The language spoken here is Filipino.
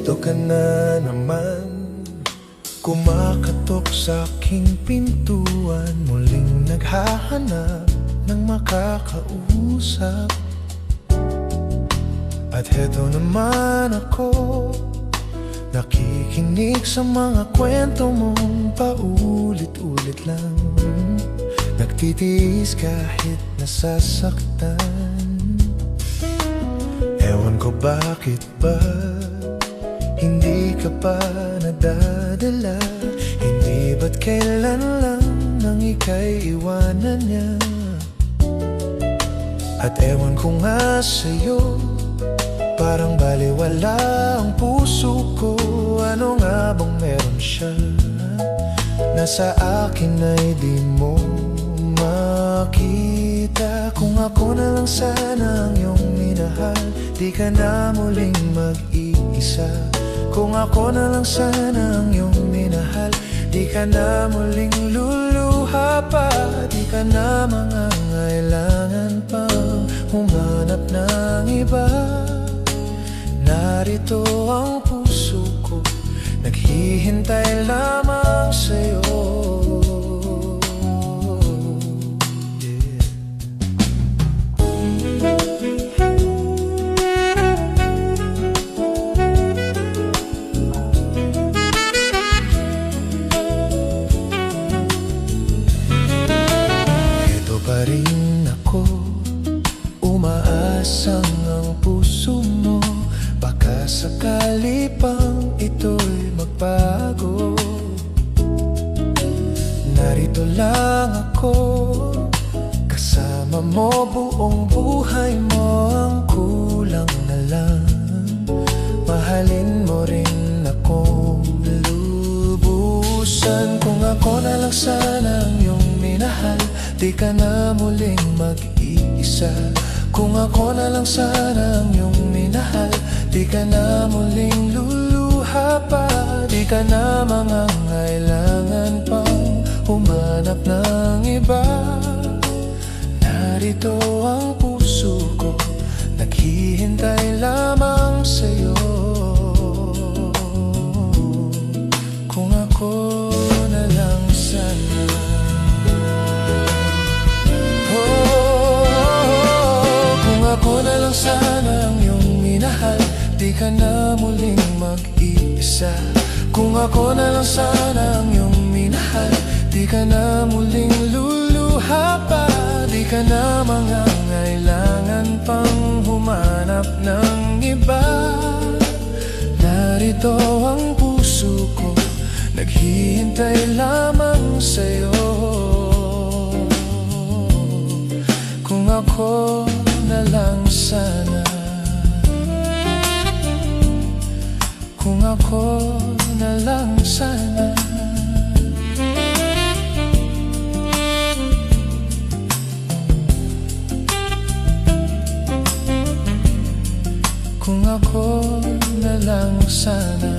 Eto ka na naman, kumakatok sa aking pintuan, muling naghahanap ng makakausap. At heto naman ako, nakikinig sa mga kwento mong paulit-ulit lang, nagtitiis kahit nasasaktan. Ewan ko bakit ba hindi ka pa nadadala, hindi ba't kailan lang nang ika'y iwanan niya. At ewan ko nga sa'yo, parang baliwala ang puso ko. Ano nga bang meron siya na sa akin ay di mo makita? Kung ako na lang sana ang iyong minahal, di ka na muling mag-iisa. Kung ako na lang sana ang iyong minahal, di ka na muling luluha pa. Di ka na mangangailangan pang humanap ng iba. Narito ang puso ko, naghihintay lamang sa'yo. Ito pa rin ako, umaasang ang puso mo, baka sakali pang ito'y magbago. Narito lang ako, kasama mo buong buhay mo. Ang kulang na lang, mahalin mo rin akong lubusan. Kung ako na lang sana ang iyong minahal, di ka na muling mag-iisa. Kung ako na lang sana ang iyong minahal, di ka na muling luluha pa. Di ka na mangangailangan pang humanap ng iba. Narito ang puso ko, naghihintay lamang sa'yo. Kung ako na lang sana, kung ako na lang sana ang iyong minahal, di ka na muling mag-iisa. Kung ako na lang sana ang iyong minahal, di ka na muling luluha pa. Di ka na mangangailangan pang humanap ng iba. Narito ang puso ko, naghihintay lamang sa'yo. Kung ako na lang sana, kung ako na lang sana, kung ako na lang sana.